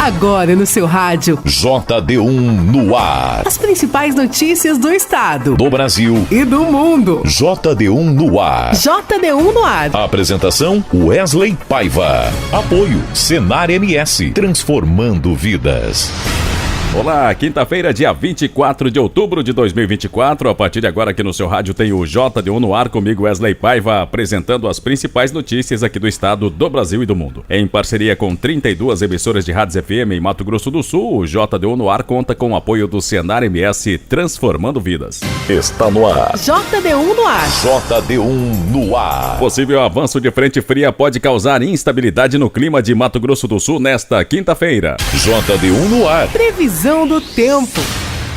Agora no seu rádio. JD1 no ar. As principais notícias do estado, do Brasil e do mundo. JD1 no ar. JD1 no ar. Apresentação Wesley Paiva. Apoio Senar MS, transformando vidas. Olá, quinta-feira, dia 24 de outubro de 2024. A partir de agora aqui no seu rádio tem o JD1 no ar, comigo Wesley Paiva, apresentando as principais notícias aqui do estado, do Brasil e do mundo. Em parceria com 32 emissoras de rádios FM em Mato Grosso do Sul, o JD1 no ar conta com o apoio do Senar MS, transformando vidas. Está no ar. JD1 no ar. JD1 no ar. Possível avanço de frente fria pode causar instabilidade no clima de Mato Grosso do Sul nesta quinta-feira. JD1 no ar. Previsão do tempo.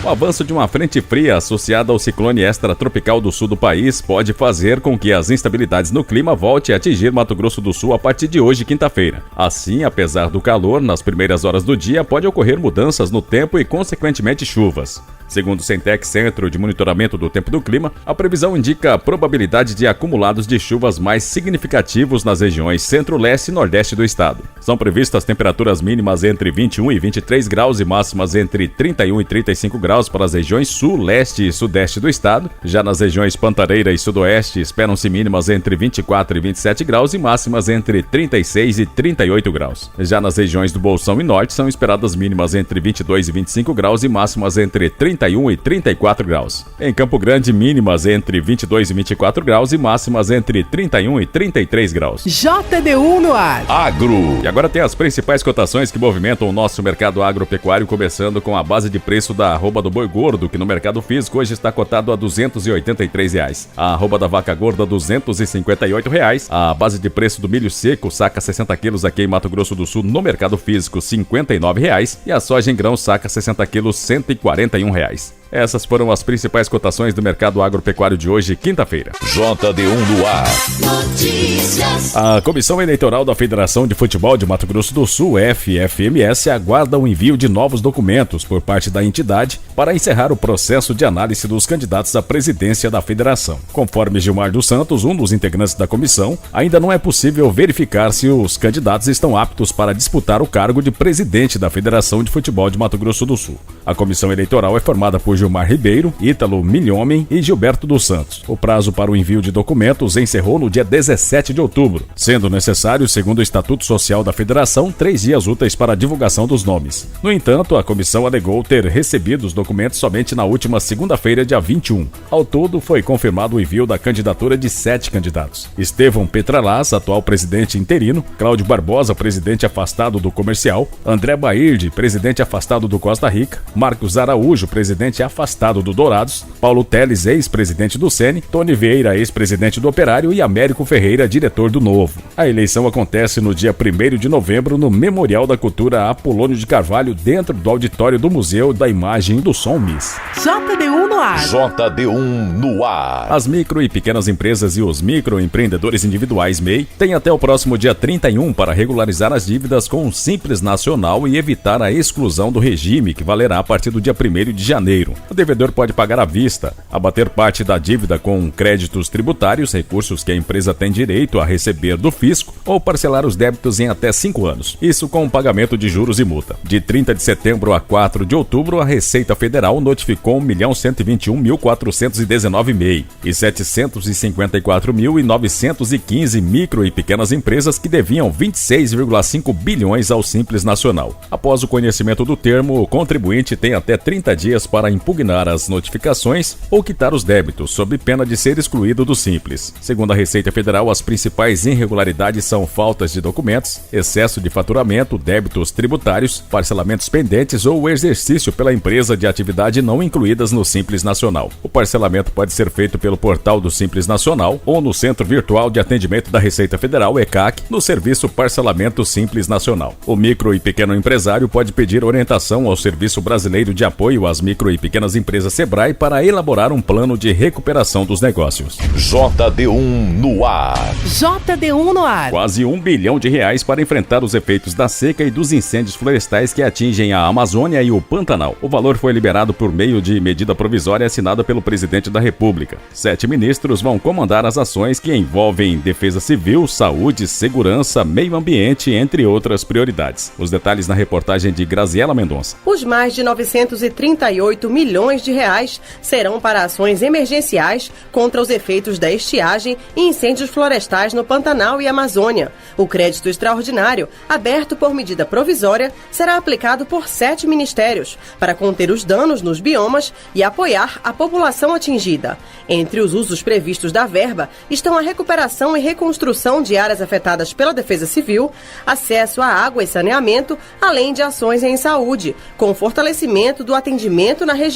O avanço de uma frente fria associada ao ciclone extratropical do sul do país pode fazer com que as instabilidades no clima voltem a atingir Mato Grosso do Sul a partir de hoje, quinta-feira. Assim, apesar do calor, nas primeiras horas do dia pode ocorrer mudanças no tempo e, consequentemente, chuvas. Segundo o Centec, Centro de Monitoramento do Tempo do Clima, a previsão indica a probabilidade de acumulados de chuvas mais significativos nas regiões centro-leste e nordeste do estado. São previstas temperaturas mínimas entre 21 e 23 graus e máximas entre 31 e 35 graus para as regiões sul, leste e sudeste do estado. Já nas regiões Pantareira e Sudoeste, esperam-se mínimas entre 24 e 27 graus e máximas entre 36 e 38 graus. Já nas regiões do Bolsão e Norte, são esperadas mínimas entre 22 e 25 graus e máximas entre 31 e 34 graus. Em Campo Grande, mínimas entre 22 e 24 graus e máximas entre 31 e 33 graus. JD1 no ar. Agro. E agora tem as principais cotações que movimentam o nosso mercado agropecuário, começando com a base de preço da arroba do boi gordo, que no mercado físico hoje está cotado a R$ 283. A arroba da vaca gorda, R$ 258. A base de preço do milho seco, saca 60 quilos aqui em Mato Grosso do Sul, no mercado físico, R$ 59. E a soja em grão, saca 60 quilos, R$ 141. Essas foram as principais cotações do mercado agropecuário de hoje, quinta-feira. JD1 no ar. Notícias. A Comissão Eleitoral da Federação de Futebol de Mato Grosso do Sul, FFMS, aguarda o envio de novos documentos por parte da entidade para encerrar o processo de análise dos candidatos à presidência da federação. Conforme Gilmar dos Santos, um dos integrantes da comissão, ainda não é possível verificar se os candidatos estão aptos para disputar o cargo de presidente da Federação de Futebol de Mato Grosso do Sul. A comissão eleitoral é formada por Gilmar Ribeiro, Ítalo Milhomem e Gilberto dos Santos. O prazo para o envio de documentos encerrou no dia 17 de outubro, sendo necessário, segundo o Estatuto Social da Federação, 3 dias úteis para a divulgação dos nomes. No entanto, a comissão alegou ter recebido os documentos somente na última segunda-feira, dia 21. Ao todo, foi confirmado o envio da candidatura de 7 candidatos. Estevão Petralaz, atual presidente interino, Cláudio Barbosa, presidente afastado do Comercial, André Baird, presidente afastado do Costa Rica, Marcos Araújo, presidente afastado do Dourados, Paulo Teles, ex-presidente do Sene, Tony Vieira, ex-presidente do Operário e Américo Ferreira, diretor do Novo. A eleição acontece no dia 1º de novembro no Memorial da Cultura Apolônio de Carvalho, dentro do auditório do Museu da Imagem e do Som MIS. JD1 no ar. JD1 no ar. As micro e pequenas empresas e os microempreendedores individuais MEI têm até o próximo dia 31 para regularizar as dívidas com o Simples Nacional e evitar a exclusão do regime, que valerá a partir do dia 1º de janeiro. O devedor pode pagar à vista, abater parte da dívida com créditos tributários, recursos que a empresa tem direito a receber do fisco, ou parcelar os débitos em até 5 anos. Isso com o pagamento de juros e multa. De 30 de setembro a 4 de outubro, a Receita Federal notificou 1.121.419 MEI e 754.915 micro e pequenas empresas que deviam 26,5 bilhões ao Simples Nacional. Após o conhecimento do termo, o contribuinte tem até 30 dias para impugnar as notificações ou quitar os débitos, sob pena de ser excluído do Simples. Segundo a Receita Federal, as principais irregularidades são faltas de documentos, excesso de faturamento, débitos tributários, parcelamentos pendentes ou o exercício pela empresa de atividade não incluídas no Simples Nacional. O parcelamento pode ser feito pelo portal do Simples Nacional ou no Centro Virtual de Atendimento da Receita Federal, ECAC, no serviço Parcelamento Simples Nacional. O micro e pequeno empresário pode pedir orientação ao Serviço Brasileiro de Apoio às Micro e Pequenas Pequenas Empresas Sebrae para elaborar um plano de recuperação dos negócios. JD1 no ar. JD1 no ar. Quase R$1 bilhão para enfrentar os efeitos da seca e dos incêndios florestais que atingem a Amazônia e o Pantanal. O valor foi liberado por meio de medida provisória assinada pelo presidente da República. 7 ministros vão comandar as ações que envolvem defesa civil, saúde, segurança, meio ambiente, entre outras prioridades. Os detalhes na reportagem de Graziela Mendonça. Os mais de 938 milhões de reais serão para ações emergenciais contra os efeitos da estiagem e incêndios florestais no Pantanal e Amazônia. O crédito extraordinário, aberto por medida provisória, será aplicado por 7 ministérios para conter os danos nos biomas e apoiar a população atingida. Entre os usos previstos da verba estão a recuperação e reconstrução de áreas afetadas pela Defesa Civil, acesso à água e saneamento, além de ações em saúde, com fortalecimento do atendimento na região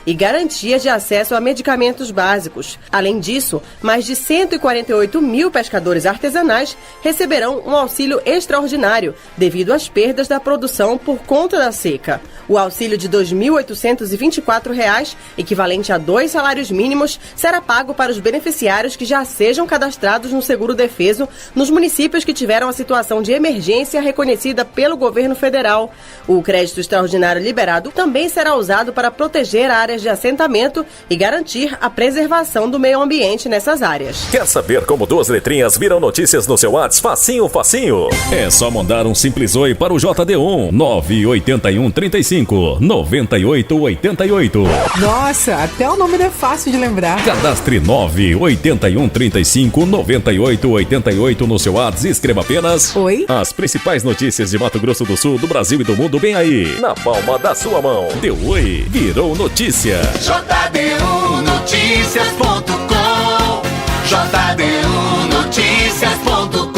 e garantia de acesso a medicamentos básicos. Além disso, mais de 148 mil pescadores artesanais receberão um auxílio extraordinário devido às perdas da produção por conta da seca. O auxílio de R$ 2.824, equivalente a 2 salários mínimos, será pago para os beneficiários que já sejam cadastrados no seguro-defeso nos municípios que tiveram a situação de emergência reconhecida pelo governo federal. O crédito extraordinário liberado também será usado para proteger áreas de assentamento e garantir a preservação do meio ambiente nessas áreas. Quer saber como 2 letrinhas viram notícias no seu WhatsApp? Facinho, facinho. É só mandar um simples oi para o JD1 981 35 98 88. Nossa, até o nome é fácil de lembrar. Cadastre 981 35 98 88 no seu WhatsApp e escreva apenas Oi. As principais notícias de Mato Grosso do Sul, do Brasil e do mundo bem aí, Na palma da sua mão. Deu oi, virou notícia. JD1Noticias.com JD1Noticias.com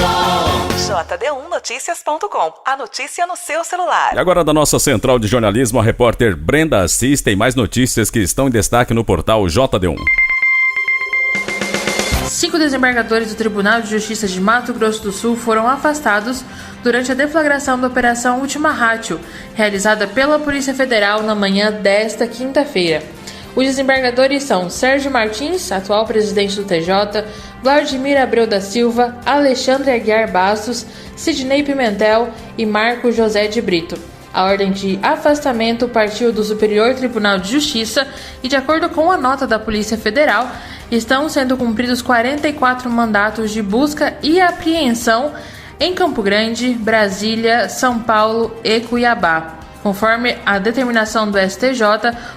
JD1Noticias.com. A notícia no seu celular. E agora da nossa central de jornalismo, a repórter Brenda Assis tem mais notícias que estão em destaque no portal JD1. 5 desembargadores do Tribunal de Justiça de Mato Grosso do Sul foram afastados durante a deflagração da Operação Ultima Ratio, realizada pela Polícia Federal na manhã desta quinta-feira. Os desembargadores são Sérgio Martins, atual presidente do TJ, Vladimir Abreu da Silva, Alexandre Aguiar Bastos, Sidney Pimentel e Marco José de Brito. A ordem de afastamento partiu do Superior Tribunal de Justiça e, de acordo com a nota da Polícia Federal, estão sendo cumpridos 44 mandatos de busca e apreensão em Campo Grande, Brasília, São Paulo e Cuiabá. Conforme a determinação do STJ,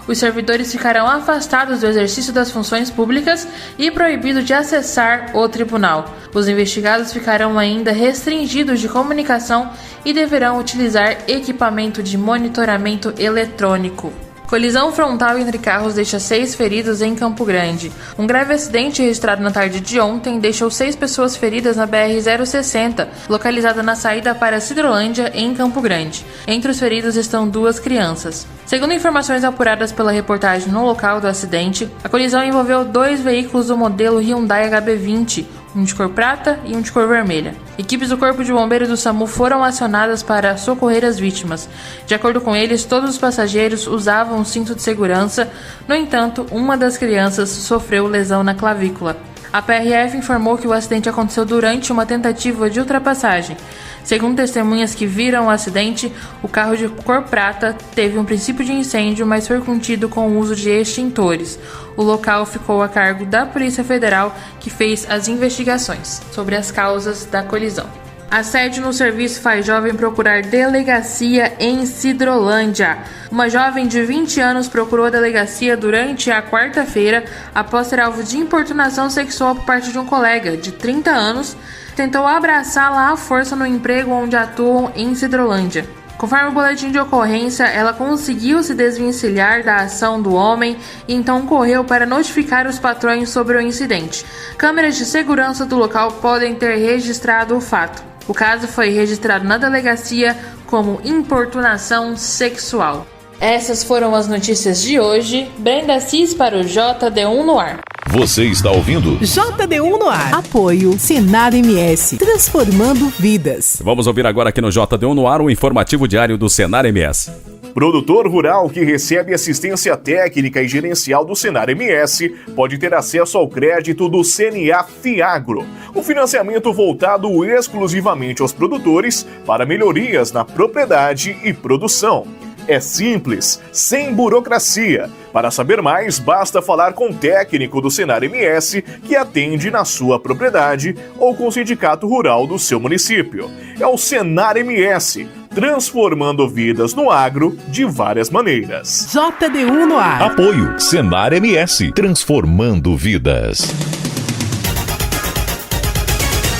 os servidores ficarão afastados do exercício das funções públicas e proibidos de acessar o tribunal. Os investigados ficarão ainda restringidos de comunicação e deverão utilizar equipamento de monitoramento eletrônico. Colisão frontal entre carros deixa 6 feridos em Campo Grande. Um grave acidente registrado na tarde de ontem deixou 6 pessoas feridas na BR-060, localizada na saída para Sidrolândia, em Campo Grande. Entre os feridos estão 2 crianças. Segundo informações apuradas pela reportagem no local do acidente, a colisão envolveu 2 veículos do modelo Hyundai HB20, um de cor prata e um de cor vermelha. Equipes do Corpo de Bombeiros do SAMU foram acionadas para socorrer as vítimas. De acordo com eles, todos os passageiros usavam um cinto de segurança. No entanto, uma das crianças sofreu lesão na clavícula. A PRF informou que o acidente aconteceu durante uma tentativa de ultrapassagem. Segundo testemunhas que viram o acidente, o carro de cor prata teve um princípio de incêndio, mas foi contido com o uso de extintores. O local ficou a cargo da Polícia Federal, que fez as investigações sobre as causas da colisão. Assédio no serviço faz jovem procurar delegacia em Sidrolândia. Uma jovem de 20 anos procurou a delegacia durante a quarta-feira após ser alvo de importunação sexual por parte de um colega de 30 anos. Tentou abraçá-la à força no emprego onde atuam em Sidrolândia. Conforme o boletim de ocorrência, ela conseguiu se desvencilhar da ação do homem e então correu para notificar os patrões sobre o incidente. Câmeras de segurança do local podem ter registrado o fato. O caso foi registrado na delegacia como importunação sexual. Essas foram as notícias de hoje. Brenda Assis para o JD1 no ar. Você está ouvindo? JD1 no ar. Apoio Senar MS, transformando vidas. Vamos ouvir agora aqui no JD1 no ar o informativo diário do Senar MS. Produtor rural que recebe assistência técnica e gerencial do Senar MS pode ter acesso ao crédito do CNA Fiagro, um financiamento voltado exclusivamente aos produtores para melhorias na propriedade e produção. É simples, sem burocracia. Para saber mais, basta falar com o técnico do Senar MS que atende na sua propriedade ou com o sindicato rural do seu município. É o Senar MS, transformando vidas no agro de várias maneiras. JD1 no ar. Apoio Senar MS, transformando vidas.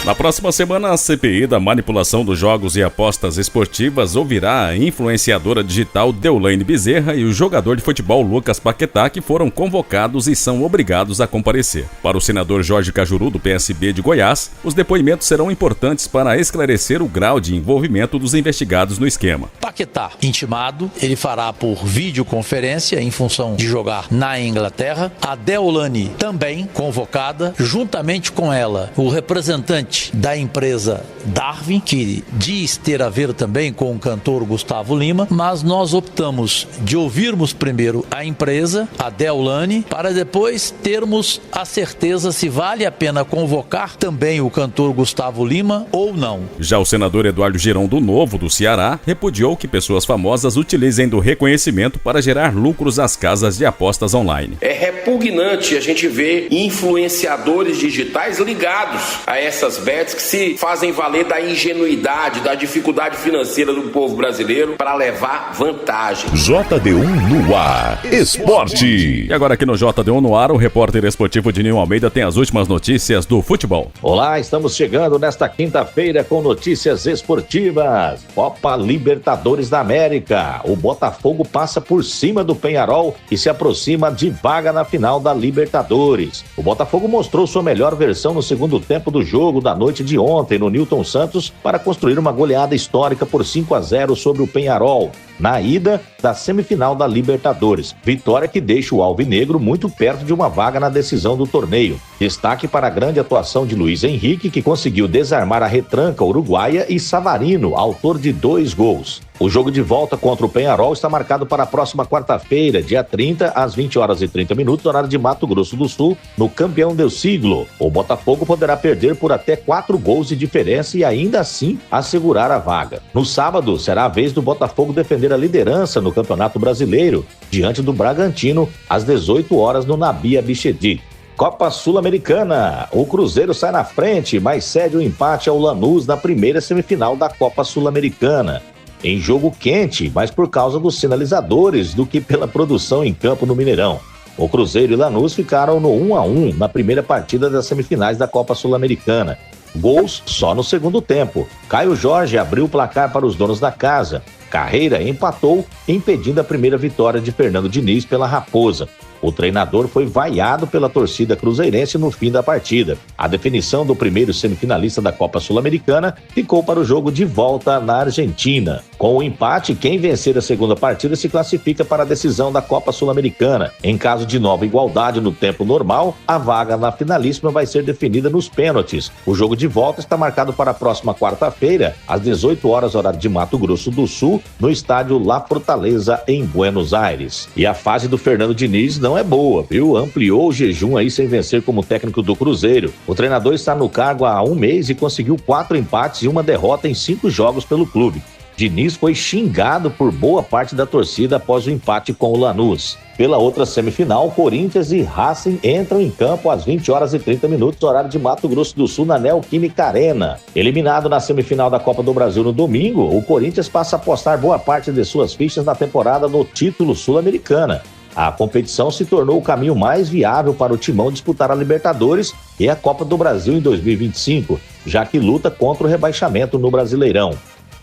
Na próxima semana, a CPI da manipulação dos jogos e apostas esportivas ouvirá a influenciadora digital Deulaine Bezerra e o jogador de futebol Lucas Paquetá, que foram convocados e são obrigados a comparecer. Para o senador Jorge Cajuru, do PSB de Goiás, os depoimentos serão importantes para esclarecer o grau de envolvimento dos investigados no esquema. Paquetá, intimado, ele fará por videoconferência em função de jogar na Inglaterra. A Deulaine também convocada, juntamente com ela, o representante da empresa Darwin, que diz ter a ver também com o cantor Gustavo Lima, mas nós optamos de ouvirmos primeiro a empresa, a Deulaine, para depois termos a certeza se vale a pena convocar também o cantor Gustavo Lima ou não. Já o senador Eduardo Girão do Novo, do Ceará, repudiou que pessoas famosas utilizem do reconhecimento para gerar lucros às casas de apostas online. É repugnante a gente ver influenciadores digitais ligados a essas bets que se fazem valer da ingenuidade, da dificuldade financeira do povo brasileiro para levar vantagem. JD1 no ar. Esporte. E agora aqui no JD1 no ar, o repórter esportivo Dinho Almeida tem as últimas notícias do futebol. Olá, estamos chegando nesta quinta-feira com notícias esportivas. Copa Libertadores da América. O Botafogo passa por cima do Peñarol e se aproxima de vaga na final da Libertadores. O Botafogo mostrou sua melhor versão no segundo tempo do jogo da noite de ontem no Newton Santos para construir uma goleada histórica por 5-0 sobre o Peñarol, na ida da semifinal da Libertadores. Vitória que deixa o alvinegro muito perto de uma vaga na decisão do torneio. Destaque para a grande atuação de Luiz Henrique, que conseguiu desarmar a retranca uruguaia, e Savarino, autor de 2 gols. O jogo de volta contra o Peñarol está marcado para a próxima quarta-feira, dia 30, às 20h30, horário de Mato Grosso do Sul, no Campeão del Siglo. O Botafogo poderá perder por até 4 gols de diferença e ainda assim assegurar a vaga. No sábado, será a vez do Botafogo defender a liderança no Campeonato Brasileiro, diante do Bragantino, às 18h no Nabi Abichedi. Copa Sul-Americana. O Cruzeiro sai na frente, mas cede o empate ao Lanús na primeira semifinal da Copa Sul-Americana. Em jogo quente, mas por causa dos sinalizadores do que pela produção em campo no Mineirão. O Cruzeiro e Lanús ficaram no 1-1 na primeira partida das semifinais da Copa Sul-Americana. Gols só no segundo tempo. Caio Jorge abriu o placar para os donos da casa. Carreira empatou, impedindo a primeira vitória de Fernando Diniz pela Raposa. O treinador foi vaiado pela torcida cruzeirense no fim da partida. A definição do primeiro semifinalista da Copa Sul-Americana ficou para o jogo de volta na Argentina. Com o empate, quem vencer a segunda partida se classifica para a decisão da Copa Sul-Americana. Em caso de nova igualdade no tempo normal, a vaga na finalíssima vai ser definida nos pênaltis. O jogo de volta está marcado para a próxima quarta-feira, às 18h, horário de Mato Grosso do Sul, no estádio La Fortaleza, em Buenos Aires. E a fase do Fernando Diniz não é boa, viu? Ampliou o jejum aí sem vencer como técnico do Cruzeiro. O treinador está no cargo há 1 mês e conseguiu 4 empates e 1 derrota em 5 jogos pelo clube. Diniz foi xingado por boa parte da torcida após o empate com o Lanús. Pela outra semifinal, Corinthians e Racing entram em campo às 20h30, horário de Mato Grosso do Sul, na Neoquímica Arena. Eliminado na semifinal da Copa do Brasil no domingo, o Corinthians passa a apostar boa parte de suas fichas na temporada no título sul-americana. A competição se tornou o caminho mais viável para o Timão disputar a Libertadores e a Copa do Brasil em 2025, já que luta contra o rebaixamento no Brasileirão.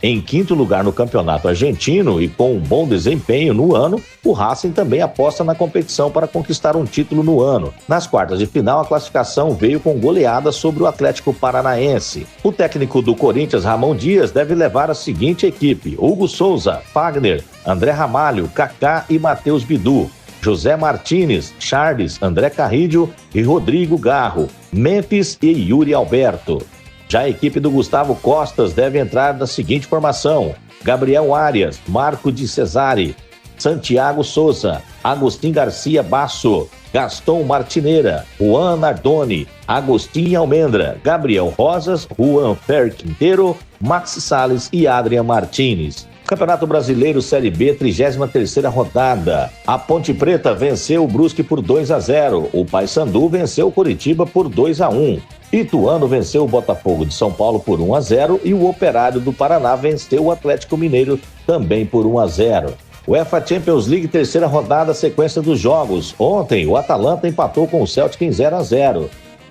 Em 5º lugar no campeonato argentino e com um bom desempenho no ano, o Racing também aposta na competição para conquistar um título no ano. Nas quartas de final, a classificação veio com goleada sobre o Atlético Paranaense. O técnico do Corinthians, Ramon Dias, deve levar a seguinte equipe: Hugo Souza, Fagner, André Ramalho, Kaká e Matheus Bidu, José Martínez, Charles, André Carrillo e Rodrigo Garro, Memphis e Yuri Alberto. Já a equipe do Gustavo Costas deve entrar da seguinte formação: Gabriel Arias, Marco de Cesare, Santiago Souza, Agostinho Garcia Basso, Gaston Martineira, Juan Nardoni, Agostinho Almendra, Gabriel Rosas, Juan Fer Quinteiro, Max Salles e Adrian Martins. Campeonato Brasileiro Série B, 33ª rodada. A Ponte Preta venceu o Brusque por 2-0. O Paysandu venceu o Coritiba por 2-1. Ituano venceu o Botafogo de São Paulo por 1-0 e o Operário do Paraná venceu o Atlético Mineiro também por 1-0. UEFA Champions League, 3ª rodada, sequência dos jogos. Ontem, o Atalanta empatou com o Celtic em 0-0.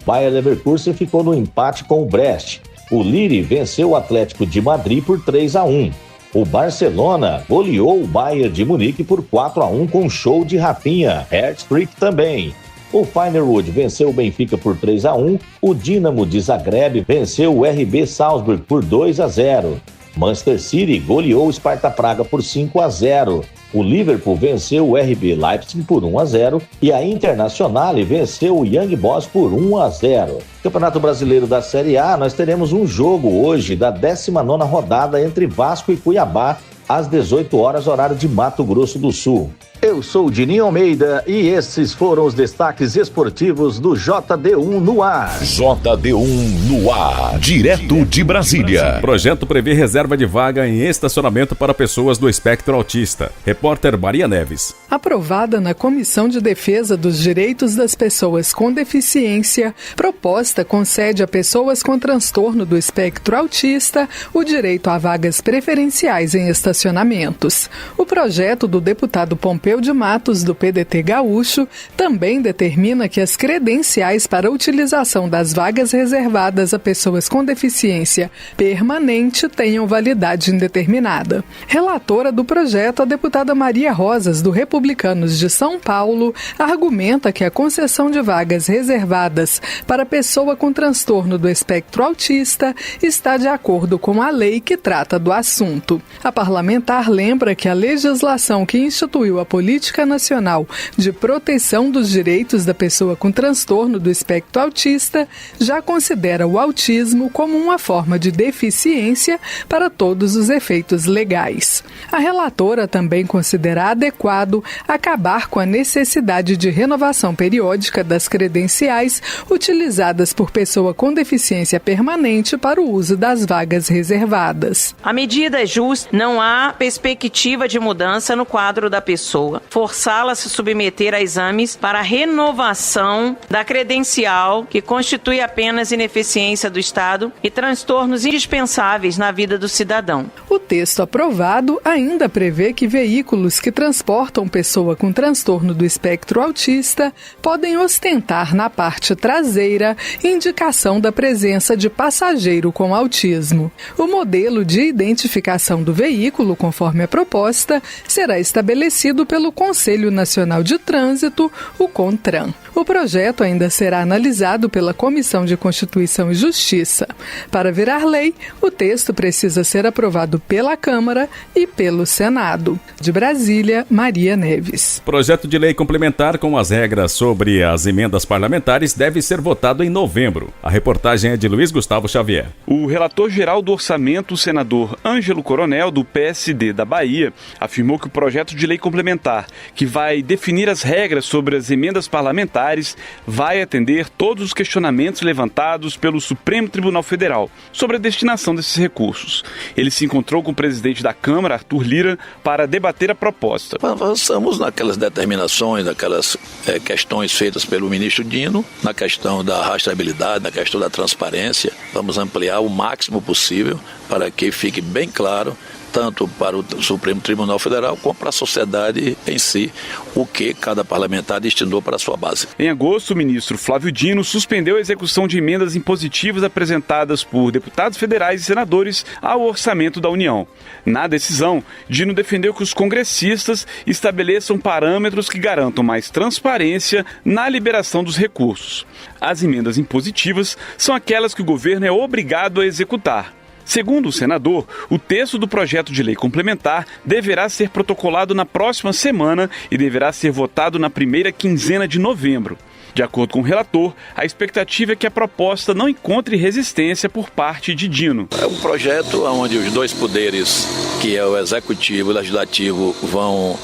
Bayer Leverkusen ficou no empate com o Brest. O Lille venceu o Atlético de Madrid por 3-1. O Barcelona goleou o Bayern de Munique por 4-1 com show de Rafinha. Hat-trick também. O Feyenoord venceu o Benfica por 3-1. O Dinamo de Zagreb venceu o RB Salzburg por 2-0. Manchester City goleou o Sparta Praga por 5-0. O Liverpool venceu o RB Leipzig por 1-0 e a Internazionale venceu o Young Boys por 1-0. Campeonato Brasileiro da Série A, nós teremos um jogo hoje da 19ª rodada entre Vasco e Cuiabá, às 18 horas, horário de Mato Grosso do Sul. Eu sou o Dininho Almeida e esses foram os destaques esportivos do JD1 no ar. JD1 no ar, direto de Brasília. O projeto prevê reserva de vaga em estacionamento para pessoas do espectro autista. Repórter Maria Neves. Aprovada na Comissão de Defesa dos Direitos das Pessoas com Deficiência, proposta concede a pessoas com transtorno do espectro autista o direito a vagas preferenciais em estacionamentos. O projeto do deputado Pompeu de Matos, do PDT gaúcho, também determina que as credenciais para a utilização das vagas reservadas a pessoas com deficiência permanente tenham validade indeterminada. Relatora do projeto, a deputada Maria Rosas, do Republicanos de São Paulo, argumenta que a concessão de vagas reservadas para pessoa com transtorno do espectro autista está de acordo com a lei que trata do assunto. A parlamentar lembra que a legislação que instituiu a Política Nacional de Proteção dos Direitos da Pessoa com Transtorno do Espectro Autista já considera o autismo como uma forma de deficiência para todos os efeitos legais. A relatora também considera adequado acabar com a necessidade de renovação periódica das credenciais utilizadas por pessoa com deficiência permanente para o uso das vagas reservadas. A medida é justa, não há perspectiva de mudança no quadro da pessoa. Forçá-la a se submeter a exames para renovação da credencial, que constitui apenas ineficiência do Estado e transtornos indispensáveis na vida do cidadão. O texto aprovado ainda prevê que veículos que transportam pessoa com transtorno do espectro autista podem ostentar na parte traseira indicação da presença de passageiro com autismo. O modelo de identificação do veículo, conforme a proposta, será estabelecido pelo Conselho Nacional de Trânsito, o CONTRAN. O projeto ainda será analisado pela Comissão de Constituição e Justiça. Para virar lei, o texto precisa ser aprovado pela Câmara e pelo Senado. De Brasília, Maria Neves. Projeto de lei complementar com as regras sobre as emendas parlamentares deve ser votado em novembro. A reportagem é de Luiz Gustavo Xavier. O relator-geral do orçamento, o senador Ângelo Coronel, do PSD da Bahia, afirmou que o projeto de lei complementar, que vai definir as regras sobre as emendas parlamentares, vai atender todos os questionamentos levantados pelo Supremo Tribunal Federal sobre a destinação desses recursos. Ele se encontrou com o presidente da Câmara, Arthur Lira, para debater a proposta. Avançamos naquelas determinações, naquelas questões feitas pelo ministro Dino, na questão da rastreabilidade, na questão da transparência. Vamos ampliar o máximo possível para que fique bem claro, tanto para o Supremo Tribunal Federal como para a sociedade em si, o que cada parlamentar destinou para a sua base. Em agosto, o ministro Flávio Dino suspendeu a execução de emendas impositivas apresentadas por deputados federais e senadores ao orçamento da União. Na decisão, Dino defendeu que os congressistas estabeleçam parâmetros que garantam mais transparência na liberação dos recursos. As emendas impositivas são aquelas que o governo é obrigado a executar. Segundo o senador, o texto do projeto de lei complementar deverá ser protocolado na próxima semana e deverá ser votado na primeira quinzena de novembro. De acordo com o relator, a expectativa é que a proposta não encontre resistência por parte de Dino. É um projeto onde os dois poderes, que é o executivo e o legislativo, vão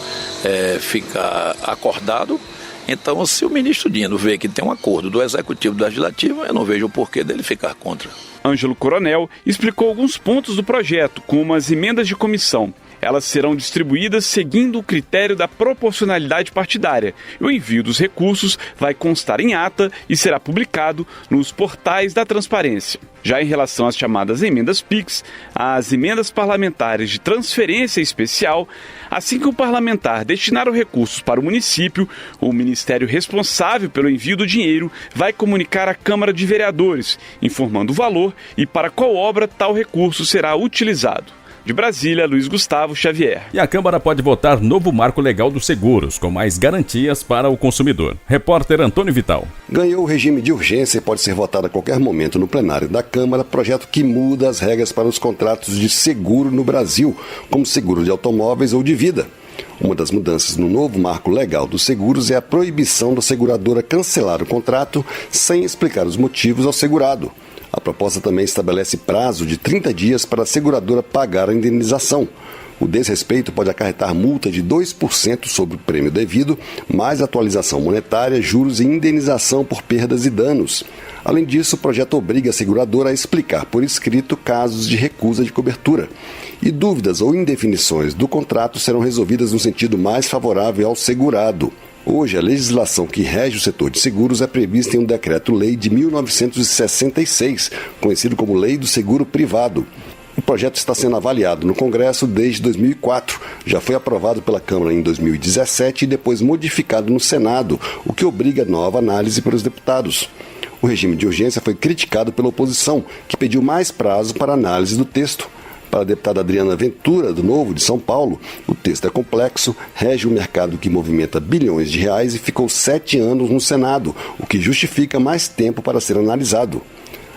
ficar acordados. Então, se o ministro Dino vê que tem um acordo do executivo e do legislativo, eu não vejo o porquê dele ficar contra. Ângelo Coronel explicou alguns pontos do projeto, como as emendas de comissão. Elas serão distribuídas seguindo o critério da proporcionalidade partidária. E o envio dos recursos vai constar em ata e será publicado nos portais da transparência. Já em relação às chamadas emendas PIX, as emendas parlamentares de transferência especial, assim que o parlamentar destinar os recursos para o município, o ministério responsável pelo envio do dinheiro vai comunicar à Câmara de Vereadores, informando o valor e para qual obra tal recurso será utilizado. De Brasília, Luiz Gustavo Xavier. E a Câmara pode votar novo marco legal dos seguros, com mais garantias para o consumidor. Repórter Antônio Vital. Ganhou o regime de urgência e pode ser votado a qualquer momento no plenário da Câmara, projeto que muda as regras para os contratos de seguro no Brasil, como seguro de automóveis ou de vida. Uma das mudanças no novo marco legal dos seguros é a proibição da seguradora cancelar o contrato sem explicar os motivos ao segurado. A proposta também estabelece prazo de 30 dias para a seguradora pagar a indenização. O desrespeito pode acarretar multa de 2% sobre o prêmio devido, mais atualização monetária, juros e indenização por perdas e danos. Além disso, o projeto obriga a seguradora a explicar por escrito casos de recusa de cobertura. E dúvidas ou indefinições do contrato serão resolvidas no sentido mais favorável ao segurado. Hoje, a legislação que rege o setor de seguros é prevista em um decreto-lei de 1966, conhecido como Lei do Seguro Privado. O projeto está sendo avaliado no Congresso desde 2004. Já foi aprovado pela Câmara em 2017 e depois modificado no Senado, o que obriga nova análise pelos deputados. O regime de urgência foi criticado pela oposição, que pediu mais prazo para análise do texto. Para a deputada Adriana Ventura, do Novo, de São Paulo, o texto é complexo, rege um mercado que movimenta bilhões de reais e ficou 7 anos no Senado, o que justifica mais tempo para ser analisado.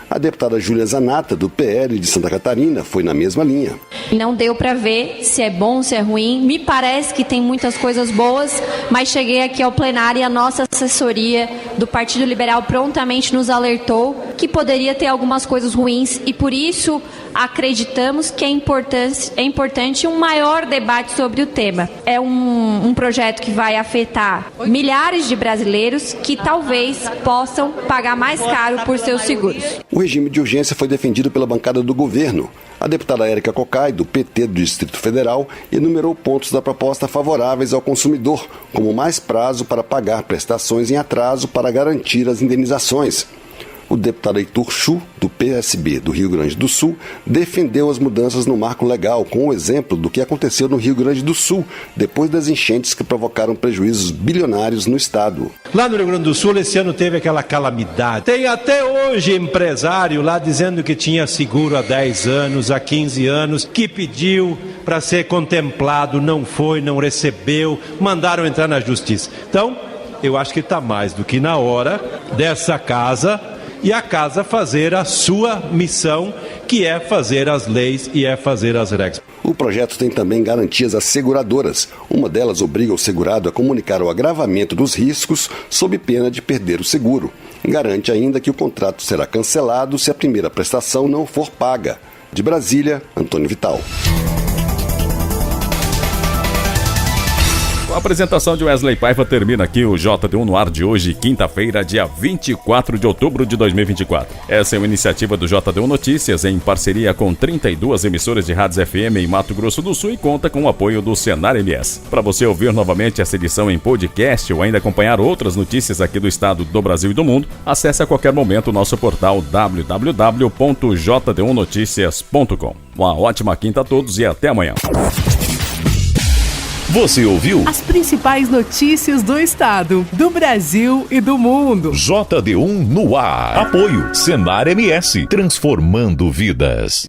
A deputada Júlia Zanata, do PL de Santa Catarina, foi na mesma linha. Não deu para ver se é bom, se é ruim. Me parece que tem muitas coisas boas, mas cheguei aqui ao plenário e a nossa assessoria do Partido Liberal prontamente nos alertou que poderia ter algumas coisas ruins e por isso acreditamos que é importante um maior debate sobre o tema. É um projeto que vai afetar milhares de brasileiros que talvez possam pagar mais caro por seus seguros. O regime de urgência foi defendido pela bancada do governo. A deputada Érica Cocai, do PT do Distrito Federal, enumerou pontos da proposta favoráveis ao consumidor, como mais prazo para pagar prestações em atraso para garantir as indenizações. O deputado Heitor Chu, do PSB do Rio Grande do Sul, defendeu as mudanças no marco legal, com o exemplo do que aconteceu no Rio Grande do Sul, depois das enchentes que provocaram prejuízos bilionários no estado. Lá no Rio Grande do Sul, esse ano teve aquela calamidade. Tem até hoje empresário lá dizendo que tinha seguro há 10 anos, há 15 anos, que pediu para ser contemplado, não foi, não recebeu, mandaram entrar na justiça. Então, eu acho que está mais do que na hora dessa casa e a casa fazer a sua missão, que é fazer as leis e é fazer as regras. O projeto tem também garantias às seguradoras. Uma delas obriga o segurado a comunicar o agravamento dos riscos sob pena de perder o seguro. Garante ainda que o contrato será cancelado se a primeira prestação não for paga. De Brasília, Antônio Vital. A apresentação de Wesley Paiva termina aqui o JD1 no ar de hoje, quinta-feira, dia 24 de outubro de 2024. Essa é uma iniciativa do JD1 Notícias em parceria com 32 emissoras de rádios FM em Mato Grosso do Sul e conta com o apoio do Senar MS. Para você ouvir novamente essa edição em podcast ou ainda acompanhar outras notícias aqui do estado, do Brasil e do mundo, acesse a qualquer momento o nosso portal www.jd1noticias.com. Uma ótima quinta a todos e até amanhã. Você ouviu as principais notícias do estado, do Brasil e do mundo. JD1 no ar. Apoio Senar MS, transformando vidas.